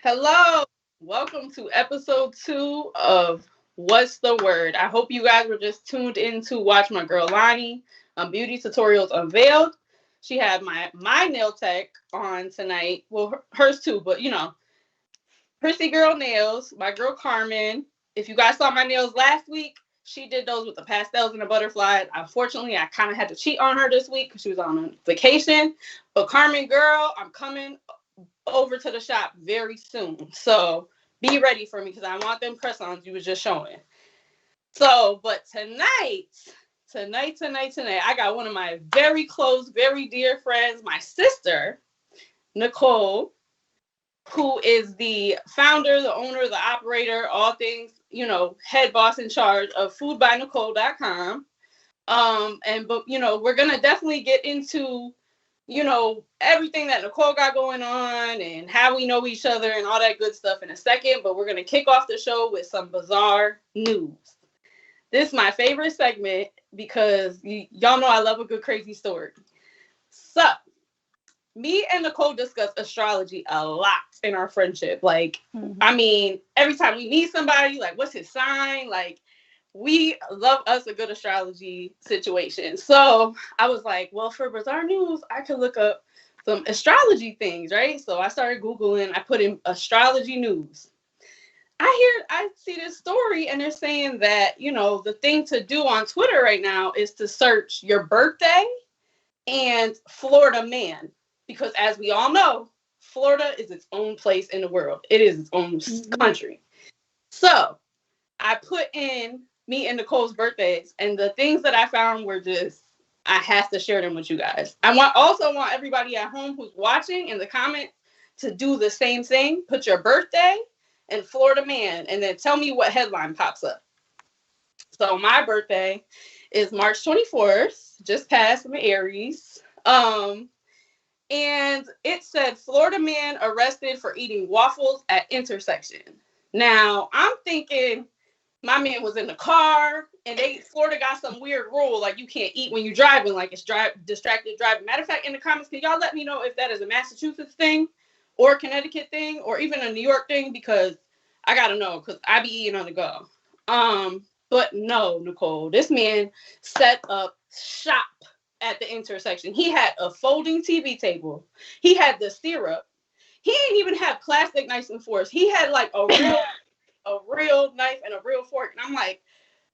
Hello, welcome to episode 2 of What's the Word. I hope you guys were just tuned in to watch my girl Lonnie Beauty Tutorials Unveiled. She had my nail tech on tonight. Well, hers too, but Prissy Girl Nails, my girl Carmen. If you guys saw my nails last week, she did those with the pastels and the butterflies. Unfortunately, I kind of had to cheat on her this week because she was on a vacation. But Carmen, girl, I'm coming over to the shop very soon. So be ready for me because I want them press-ons you was just showing. So, but tonight, I got one of my very close, very dear friends, my sister, Nicole, who is the founder, the owner, the operator, all things, head boss in charge of foodbynicole.com. But we're gonna definitely get into everything that Nicole got going on and how we know each other and all that good stuff in a second. But we're going to kick off the show with some bizarre news. This is my favorite segment because y'all know I love a good crazy story. So, me and Nicole discuss astrology a lot in our friendship. I mean, every time we meet somebody, like, what's his sign? Like, we love us a good astrology situation. So I was like, well, for bizarre news, I could look up some astrology things, right? So I started Googling, I put in astrology news. I see this story and they're saying that, the thing to do on Twitter right now is to search your birthday and Florida man. Because as we all know, Florida is its own place in the world. It is its own country. So I put in me and Nicole's birthdays, and the things that I found were just, I have to share them with you guys. Also want everybody at home who's watching in the comments to do the same thing. Put your birthday and Florida man, and then tell me what headline pops up. So my birthday is March 24th, just passed from Aries. And it said Florida man arrested for eating waffles at intersection. Now I'm thinking my man was in the car and Florida got some weird rule like you can't eat when you're driving, like it's distracted driving. Matter of fact, in the comments, can y'all let me know if that is a Massachusetts thing or a Connecticut thing or even a New York thing, because I gotta know because I be eating on the go. But no, Nicole, this man set up shop at the intersection. He had a folding TV table. He had the syrup. He didn't even have plastic knives and forks. He had like a real knife and a real fork. And I'm like,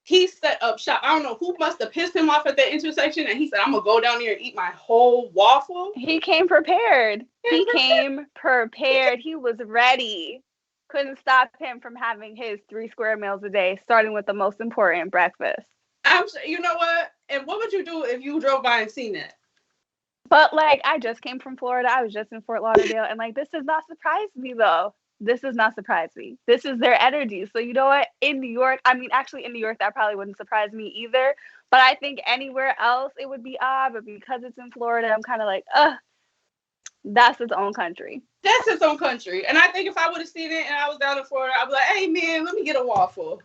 he set up shop. I don't know who must have pissed him off at that intersection. And he said, I'm going to go down there and eat my whole waffle. He came prepared. He came prepared. He was ready. Couldn't stop him from having his 3 square meals a day, starting with the most important, breakfast. I'm sure, you know what? And what would you do if you drove by and seen that? But, like, I just came from Florida. I was just in Fort Lauderdale. And, like, this does not surprise me, though. This does not surprise me. This is their energy. So, you know what? In New York, actually in New York, that probably wouldn't surprise me either. But I think anywhere else, it would be odd. But because it's in Florida, I'm kind of like, that's its own country. That's its own country. And I think if I would have seen it and I was down in Florida, I'd be like, hey, man, let me get a waffle.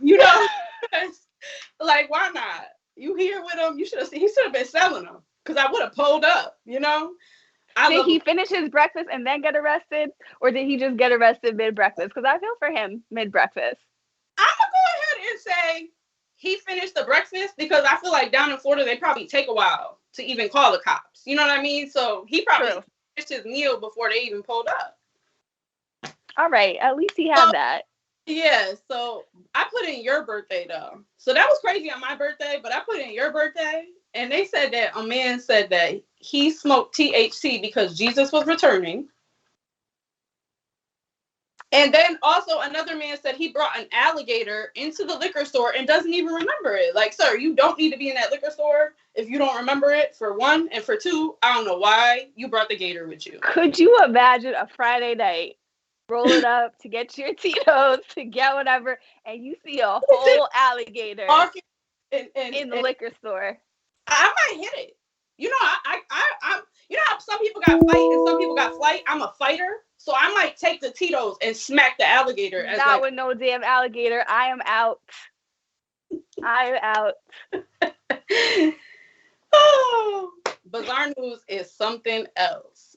Like, why not? You here with him? He should have been selling them because I would have pulled up, Did he finish his breakfast and then get arrested? Or did he just get arrested mid-breakfast? Because I feel for him mid-breakfast. I'm going to go ahead and say he finished the breakfast because I feel like down in Florida, they probably take a while to even call the cops. You know what I mean? So he probably finished his meal before they even pulled up. All right. At least he had that. Yeah. So I put in your birthday, though. So that was crazy on my birthday, but I put in your birthday. And they said that a man said that he smoked THC because Jesus was returning. And then also another man said he brought an alligator into the liquor store and doesn't even remember it. Like, sir, you don't need to be in that liquor store if you don't remember it, for one. And for two, I don't know why you brought the gator with you. Could you imagine a Friday night, rolling up to get your Tito's, to get whatever, and you see a whole alligator in the liquor store? I might hit it. I'm. You know how some people got fight and some people got flight. I'm a fighter, so I might take the Tito's and smack the alligator. Not with no damn alligator. I am out. Oh, bizarre news is something else.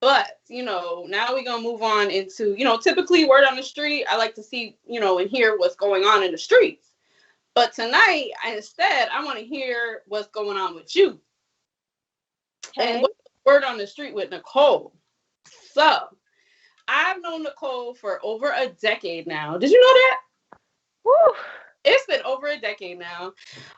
But, now we're going to move on into, typically word on the street. I like to see, and hear what's going on in the streets. But tonight, instead, I want to hear what's going on with you. Okay. And what's the word on the street with Nicole? So, I've known Nicole for over a decade now. Did you know that? Woo. It's been over a decade now.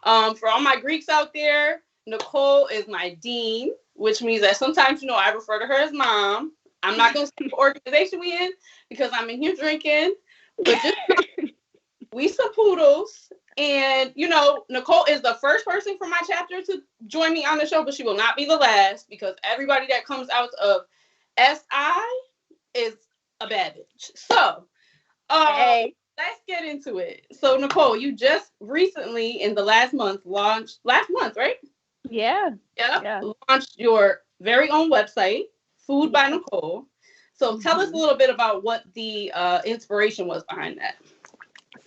For all my Greeks out there, Nicole is my dean, which means that sometimes, I refer to her as mom. I'm not going to say the organization we in because I'm in here drinking. But just we some poodles. And, Nicole is the first person from my chapter to join me on the show, but she will not be the last because everybody that comes out of SI is a bad bitch. So, let's get into it. So, Nicole, you just recently in the last month, right? Yeah. Launched your very own website, Food by Nicole. So tell us a little bit about what the inspiration was behind that.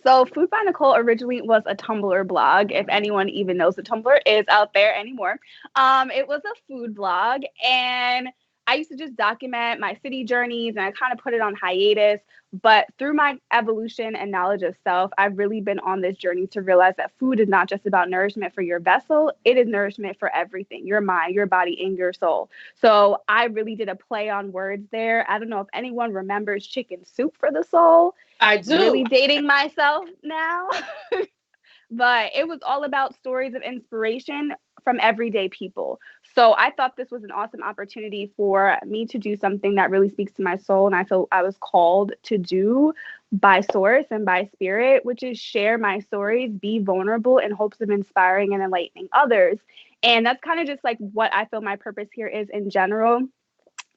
So Food by Nicole originally was a Tumblr blog, if anyone even knows what Tumblr is out there anymore. It was a food blog, and I used to just document my city journeys, and I kind of put it on hiatus. But through my evolution and knowledge of self, I've really been on this journey to realize that food is not just about nourishment for your vessel. It is nourishment for everything, your mind, your body, and your soul. So I really did a play on words there. I don't know if anyone remembers chicken soup for the soul. I do. Really dating myself now. But it was all about stories of inspiration from everyday people. So I thought this was an awesome opportunity for me to do something that really speaks to my soul. And I feel I was called to do by source and by spirit, which is share my stories, be vulnerable in hopes of inspiring and enlightening others. And that's kind of just like what I feel my purpose here is in general.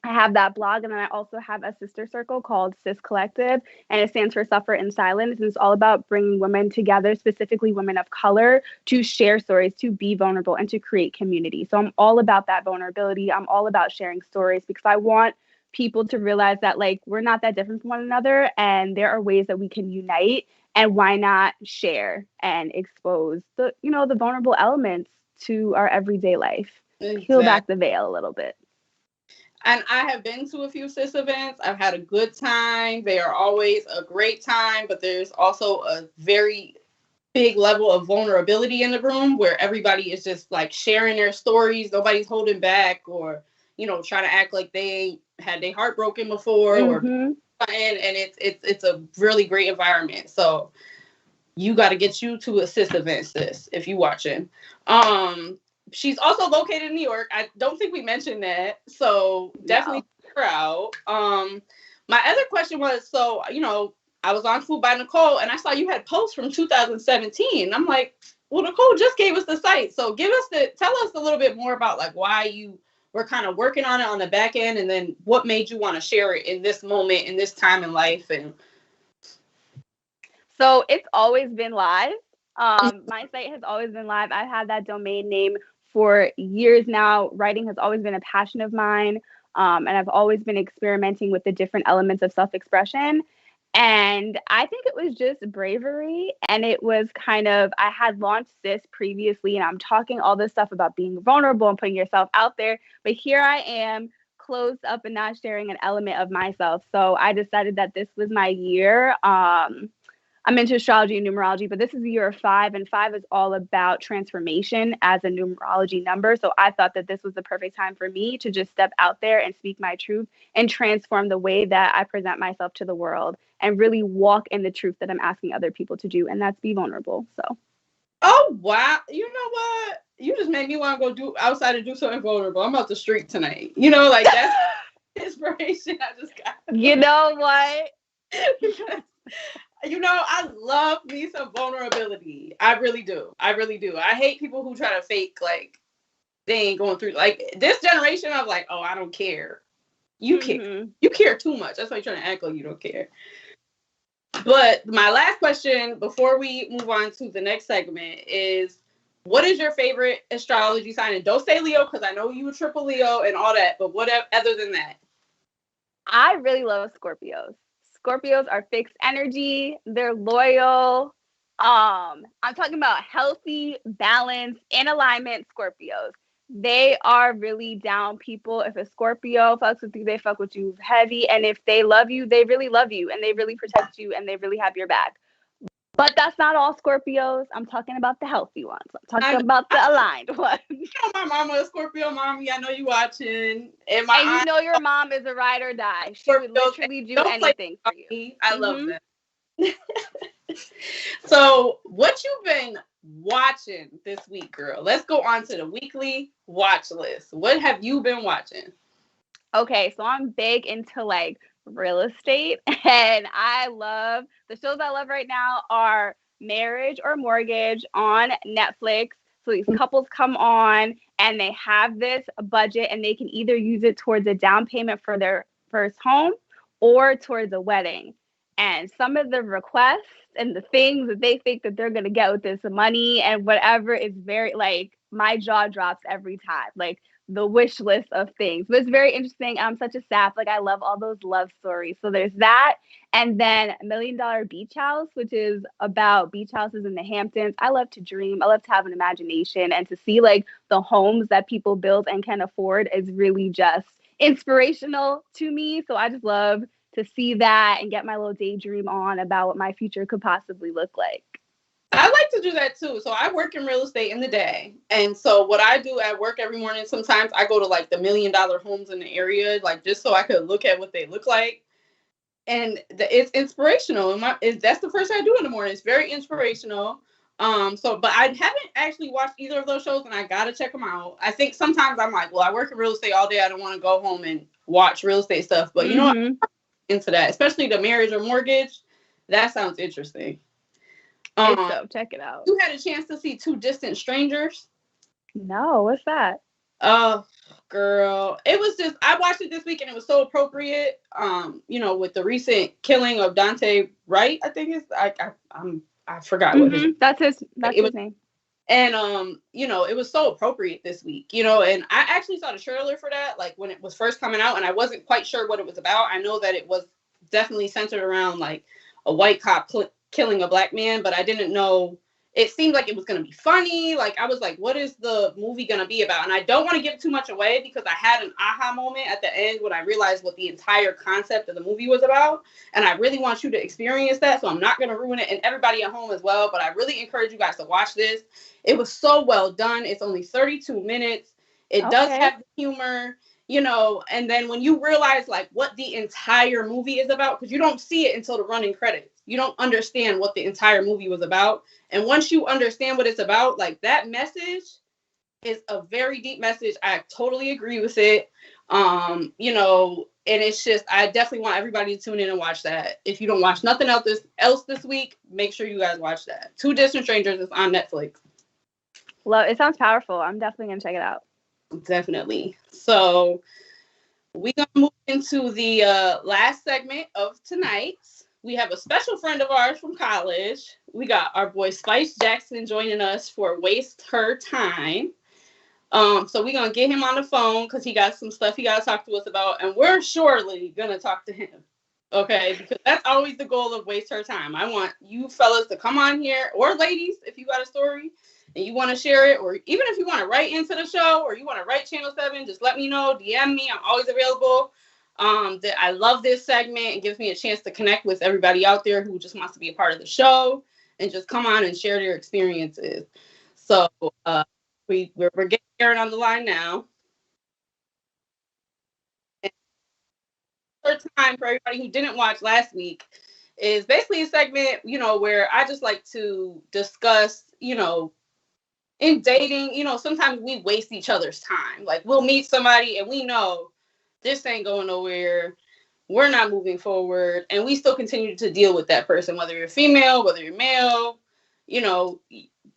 I have that blog, and then I also have a sister circle called Sis Collective, and it stands for Suffer in Silence. And it's all about bringing women together, specifically women of color, to share stories, to be vulnerable, and to create community. So I'm all about that vulnerability. I'm all about sharing stories because I want people to realize that we're not that different from one another, and there are ways that we can unite. And why not share and expose the vulnerable elements to our everyday life? Exactly. Peel back the veil a little bit. And I have been to a few sis events. I've had a good time. They are always a great time, but there's also a very big level of vulnerability in the room where everybody is just sharing their stories. Nobody's holding back or, trying to act like they had their heart broken before or and it's a really great environment. So you got to get you to a sis event, sis, if you watching. She's also located in New York. I don't think we mentioned that. So definitely check her out. My other question was, so, I was on Food by Nicole and I saw you had posts from 2017. I'm like, well, Nicole just gave us the site. So tell us a little bit more about why you were kind of working on it on the back end and then what made you want to share it in this moment, in this time in life. And so it's always been live. My site has always been live. I've had that domain name for years now. Writing has always been a passion of mine. And I've always been experimenting with the different elements of self-expression. And I think it was just bravery. And it was I had launched Sis previously, and I'm talking all this stuff about being vulnerable and putting yourself out there. But here I am, closed up and not sharing an element of myself. So I decided that this was my year. I'm into astrology and numerology, but this is the year of 5, and 5 is all about transformation as a numerology number. So I thought that this was the perfect time for me to just step out there and speak my truth and transform the way that I present myself to the world and really walk in the truth that I'm asking other people to do, and that's be vulnerable. So. Oh, wow. You know what? You just made me want to go do outside and do something vulnerable. I'm out the street tonight. That's inspiration I just got. You know what? I love me some vulnerability. I really do. I hate people who try to fake they ain't going through this generation of oh, I don't care. You care. You care too much. That's why you're trying to act like you don't care. But my last question before we move on to the next segment is, what is your favorite astrology sign? And don't say Leo because I know you a triple Leo and all that, but what other than that? I really love Scorpios. Scorpios are fixed energy. They're loyal. I'm talking about healthy, balanced, in alignment Scorpios. They are really down people. If a Scorpio fucks with you, they fuck with you heavy. And if they love you, they really love you and they really protect you and they really have your back. But that's not all Scorpios. I'm talking about the healthy ones. I'm talking about the aligned ones. You know my mama is Scorpio, mommy. I know you watching. And you know your mom is a ride or die. She would literally do anything for you. I love that. So what you've been watching this week, girl? Let's go on to the weekly watch list. What have you been watching? Okay, so I'm big into like real estate, and the shows I love right now are Marriage or Mortgage on Netflix. So these couples come on and they have this budget and they can either use it towards a down payment for their first home or towards a wedding. And some of the requests and the things that they think that they're going to get with this money and whatever is very, like, my jaw drops every time. Like, the wish list of things. But it's very interesting. I'm such a sap. Like, I love all those love stories. So there's that. And then $1 Million Beach House, which is about beach houses in the Hamptons. I love to dream. I love to have an imagination. And to see, like, the homes that people build and can afford is really just inspirational to me. So I just love to see that and get my little daydream on about what my future could possibly look like. I like to do that too. So I work in real estate in the day. And so what I do at work every morning, sometimes I go to like the $1 million homes in the area, like just so I could look at what they look like. And it's inspirational. That's the first thing I do in the morning. It's very inspirational. But I haven't actually watched either of those shows and I got to check them out. I think sometimes I'm like, well, I work in real estate all day. I don't want to go home and watch real estate stuff. But you know what? I'm into that, especially the Marriage or Mortgage. That sounds interesting. So check it out. You had a chance to see Two Distant Strangers? No, what's that? Oh, girl. It was just, I watched it this week and it was so appropriate. With the recent killing of Dante Wright, I think I forgot what that's his name. And it was so appropriate this week, and I actually saw the trailer for that, like when it was first coming out, and I wasn't quite sure what it was about. I know that it was definitely centered around like a white cop killing a black man, but I didn't know. It seemed like it was going to be funny. Like, I was like, what is the movie going to be about? And I don't want to give too much away because I had an aha moment at the end when I realized what the entire concept of the movie was about. And I really want you to experience that. So I'm not going to ruin it, and everybody at home as well. But I really encourage you guys to watch this. It was so well done. It's only 32 minutes. It does have humor, and then when you realize like what the entire movie is about, because you don't see it until the running credits. You don't understand what the entire movie was about. And once you understand what it's about, like, that message is a very deep message. I totally agree with it. And it's just, I definitely want everybody to tune in and watch that. If you don't watch nothing else this week, make sure you guys watch that. Two Distant Strangers is on Netflix. Well, it sounds powerful. I'm definitely going to check it out. Definitely. So we're going to move into the last segment of tonight. We have a special friend of ours from college. We got our boy Spice Jackson joining us for Waste Her Time. So we're going to get him on the phone because he got some stuff he got to talk to us about. And we're surely going to talk to him. Okay? Because that's always the goal of Waste Her Time. I want you fellas to come on here, or ladies, if you got a story and you want to share it, or even if you want to write into the show or you want to write Channel 7, just let me know. DM me. I'm always available. That I love this segment. It gives me a chance to connect with everybody out there who just wants to be a part of the show and just come on and share their experiences. So we're getting Aaron on the line now. And third time for everybody who didn't watch last week is basically a segment, where I just like to discuss, in dating, sometimes we waste each other's time. Like, we'll meet somebody and we know this ain't going nowhere. We're not moving forward. And we still continue to deal with that person, whether you're female, whether you're male,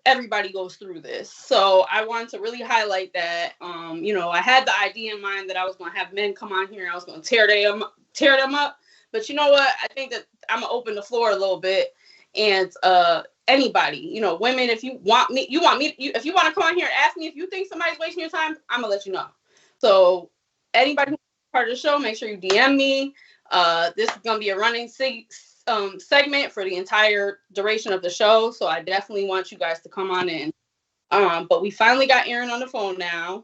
everybody goes through this. So I wanted to really highlight that. I had the idea in mind that I was going to have men come on here and I was going to tear them up. But you know what? I think that I'm going to open the floor a little bit. And anybody, women, if you want me, if you want to come on here and ask me if you think somebody's wasting your time, I'm going to let you know. So anybody who's part of the show, make sure you DM me. This is going to be a running segment for the entire duration of the show. So I definitely want you guys to come on in. But we finally got Aaron on the phone now.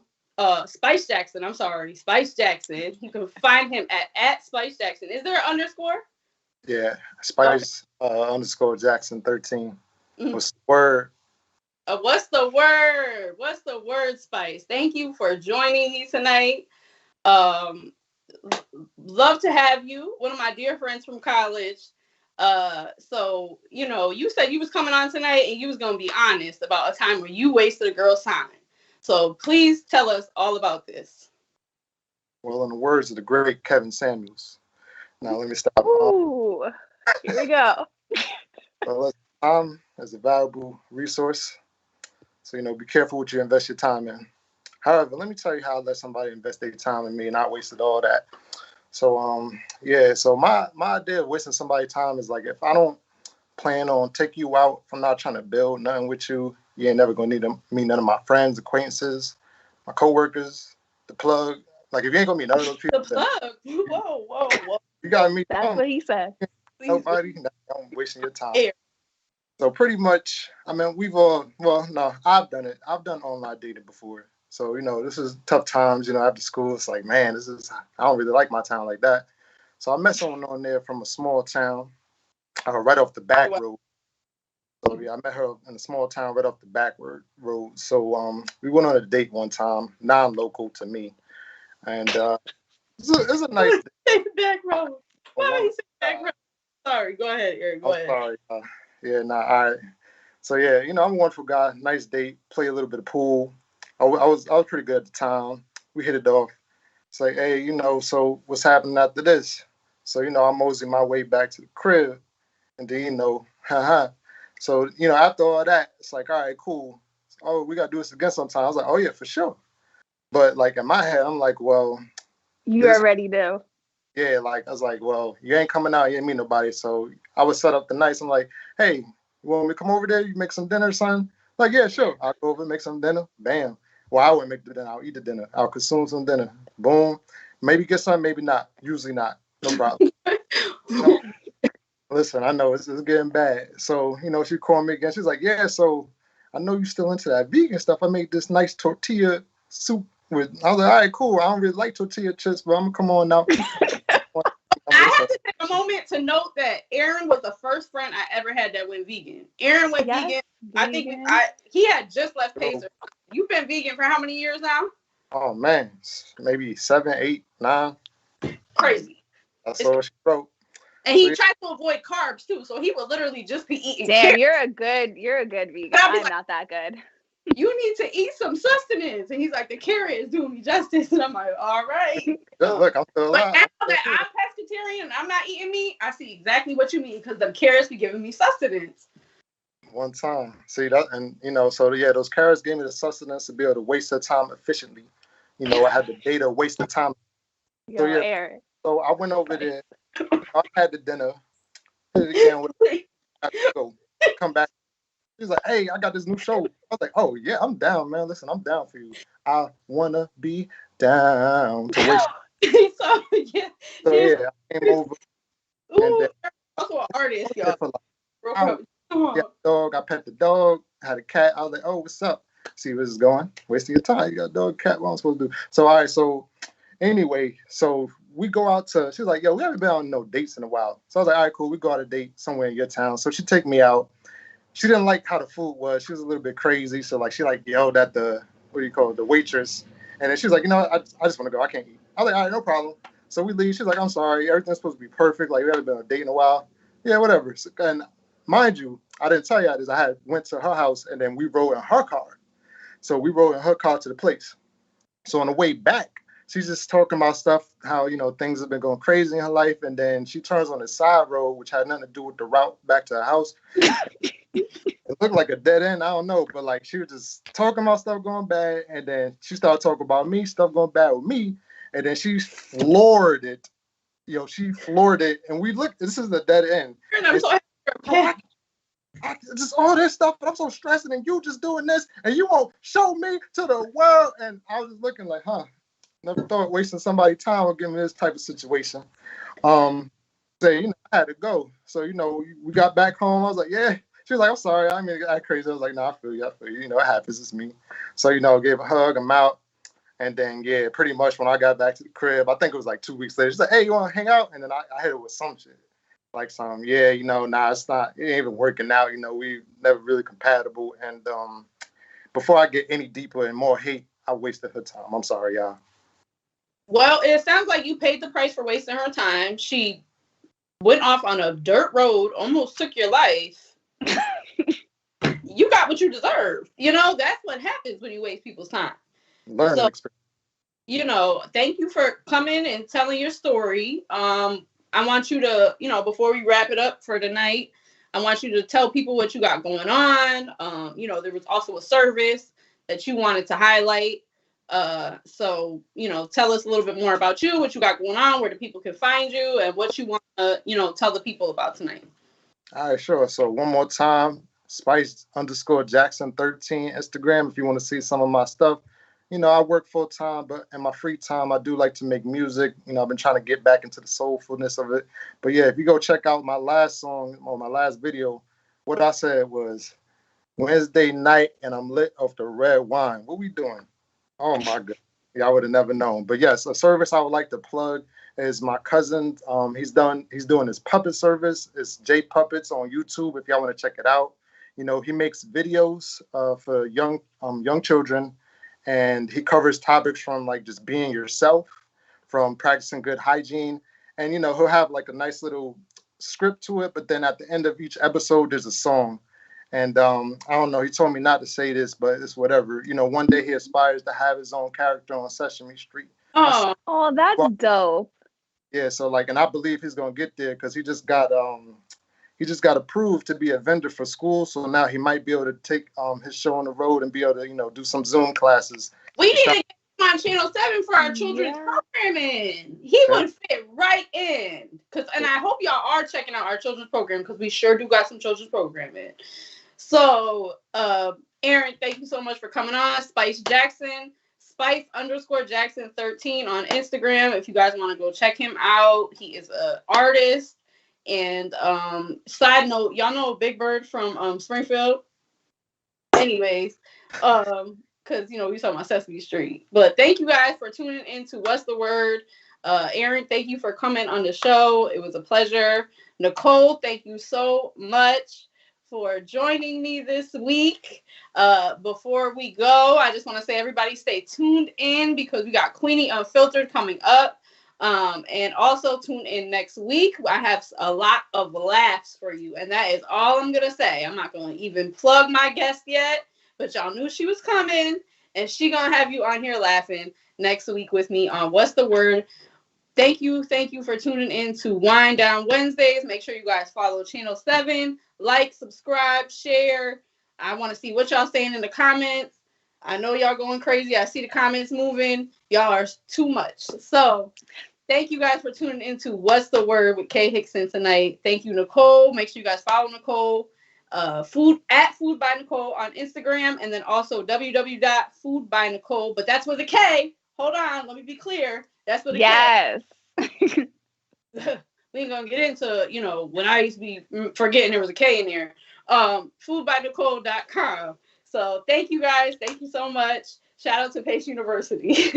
Spice Jackson. I'm sorry, Spice Jackson. You can find him at Spice Jackson. Is there an underscore? Yeah, Spice underscore Jackson 13. Mm. What's the word? What's the word? What's the word, Spice? Thank you for joining me tonight. Love to have you. One of my dear friends from college. So you said you was coming on tonight and you was gonna be honest about a time where you wasted a girl's time. So please tell us all about this. Well, in the words of the great Kevin Samuels. Now let me stop. Ooh, here we go. Well, time is a valuable resource. So, be careful what you invest your time in. However, let me tell you how I let somebody invest their time in me and not wasted all that. So, so my idea of wasting somebody's time is like, if I don't plan on take you out, if I'm not trying to build nothing with you, you ain't never going to meet none of my friends, acquaintances, my coworkers, the plug. Like, if you ain't going to meet none of those people. The plug. Whoa. You got to meet That's what he said. Nobody. I'm wasting your time. So pretty much, I mean, I've done it. I've done online dating before. So, this is tough times, after school. It's like, man, I don't really like my town like that. So I met someone on there from a small town, right off the back road. So, yeah, I met her in a small town right off the back road. So we went on a date one time, non-local to me. And it's a nice date. Back road. Why you say back road? Sorry, go ahead, Eric. Go ahead. Sorry. All right. So, yeah, I'm a wonderful guy. Nice date. Play a little bit of pool. I was pretty good at the time. We hit it off. It's like, hey, so what's happening after this? So, I mosey my way back to the crib. And then, So, after all that, it's like, all right, cool. Oh, we got to do this again sometime. I was like, oh, yeah, for sure. But, like, in my head, I'm like, well. You already do. Yeah, like, I was like, well, you ain't coming out. You ain't meet nobody. So I would set up the nights. I'm like, hey, you want me to come over there? You make some dinner, son? Like, yeah, sure. I'll go over and make some dinner. Bam. Well, I wouldn't make the dinner. I'll eat the dinner. I'll consume some dinner. Boom. Maybe get some, maybe not. Usually not. No problem. Listen, I know it's getting bad. So, she called me again. She's like, yeah, so I know you're still into that vegan stuff. I made this nice tortilla soup with. I was like, all right, cool. I don't really like tortilla chips, but I'm going to come on now. I have to take a moment to note that Aaron was the first friend I ever had that went vegan. Aaron went vegan. I think he had just left Pacer. You've been vegan for how many years now? Oh man, maybe 7, 8, 9. Crazy. That's all she wrote. And he tried to avoid carbs too, so he would literally just be eating. Damn, you're a good vegan. I'm not that good. You need to eat some sustenance. And he's like, the carrot is doing me justice. And I'm like, all right. Look, I'm still alive. But now that I'm pescatarian and I'm not eating meat, I see exactly what you mean, because them carrots be giving me sustenance. One time. See that? And, so yeah, those carrots gave me the sustenance to be able to waste their time efficiently. I had the data waste the time. So, yeah. Eric. So I went over there. I had the dinner. Hit it again with I had to go. Come back. He's like, hey, I got this new show. I was like, oh, yeah, I'm down, man. Listen, I'm down for you. I want to be down to waste. So yeah, I came over. Ooh, also an artist, y'all. Dog. I pet the dog. Had a cat. I was like, oh, what's up? See where this is going? Wasting your time. You got a dog, cat. What am I supposed to do? So, all right. So, anyway, we go out to, she's like, yo, we haven't been on no dates in a while. So I was like, all right, cool. We go on a date somewhere in your town. So she take me out. She didn't like how the food was. She was a little bit crazy. So like, she yelled at the waitress. And then she was like, I just want to go. I can't eat. I was like, all right, no problem. So we leave. She's like, I'm sorry. Everything's supposed to be perfect. Like, we haven't been on a date in a while. Yeah, whatever. So, and mind you, I didn't tell you this. I went to her house and then we rode in her car. So we rode in her car to the place. So on the way back, she's just talking about stuff, how, things have been going crazy in her life. And then she turns on the side road, which had nothing to do with the route back to her house. It looked like a dead end. I don't know. But like, she was just talking about stuff going bad. And then she started talking about me, stuff going bad with me. And then she floored it. She floored it. And we looked, this is the dead end. Just all this stuff, but I'm so stressed. And you just doing this. And you won't show me to the world. And I was just looking like, never thought wasting somebody's time would give me this type of situation. I had to go. So, we got back home. I was like, yeah. She was like, I'm sorry. I mean, act crazy. I was like, no, I feel you. It happens. It's me. So, gave a hug. I'm out. And then, yeah, pretty much when I got back to the crib, I think it was like 2 weeks later, she's like, hey, you want to hang out? And then I hit it with some shit. Like some, yeah, nah, it ain't even working out. We never really compatible. And before I get any deeper and more hate, I wasted her time. I'm sorry, y'all. Well, it sounds like you paid the price for wasting her time. She went off on a dirt road, almost took your life. You got what you deserve. That's what happens when you waste people's time. Learning experience. Thank you for coming and telling your story. I want you to, before we wrap it up for tonight, I want you to tell people what you got going on. There was also a service that you wanted to highlight. So, tell us a little bit more about you, what you got going on, where the people can find you, and what you want to, tell the people about tonight. All right, sure. So one more time, Spice_Jackson13 Instagram if you want to see some of my stuff. I work full time, but in my free time, I do like to make music. I've been trying to get back into the soulfulness of it. But yeah, if you go check out my last song or my last video, what I said was Wednesday night and I'm lit off the red wine. What we doing? Oh my God. Yeah, I would have never known. But yes, a service I would like to plug is my cousin. He's doing his puppet service. It's J Puppets on YouTube if y'all want to check it out. He makes videos for young children. And he covers topics from like just being yourself, from practicing good hygiene. And, he'll have like a nice little script to it. But then at the end of each episode, there's a song. And I don't know, he told me not to say this, but it's whatever. One day he aspires to have his own character on Sesame Street. Oh, that's dope. Yeah, so and I believe he's going to get there because he just got approved to be a vendor for school, so now he might be able to take his show on the road and be able to, do some Zoom classes. We need to get him on Channel 7 for our children's programming. He would fit right in. And I hope y'all are checking out our children's program because we sure do got some children's programming. So, Aaron, thank you so much for coming on. Spice Jackson, Spice_Jackson13 on Instagram. If you guys want to go check him out, he is an artist. And side note, y'all know Big Bird from Springfield? Anyways, because, we talking about Sesame Street. But thank you guys for tuning in to What's the Word. Aaron, thank you for coming on the show. It was a pleasure. Nicole, thank you so much for joining me this week. Before we go, I just want to say everybody stay tuned in because we got Queenie Unfiltered coming up. And also tune in next week. I have a lot of laughs for you, and that is all I'm gonna say. I'm not gonna even plug my guest yet, but y'all knew she was coming, and she gonna have you on here laughing next week with me on What's the Word. Thank you for tuning in to Wind Down Wednesdays. Make sure you guys follow Channel 7, like, subscribe, share. I want to see what y'all saying in the comments. I know y'all going crazy. I see the comments moving. Y'all are too much. So thank you guys for tuning into What's the Word with Kay Hickson tonight. Thank you, Nicole. Make sure you guys follow Nicole. Food by Nicole on Instagram, and then also www.foodbynicole. But that's with a K. Hold on, let me be clear. That's with a K. We ain't gonna get into, when I used to be forgetting there was a K in there. Foodbynicole.com. So thank you guys. Thank you so much. Shout out to Pace University.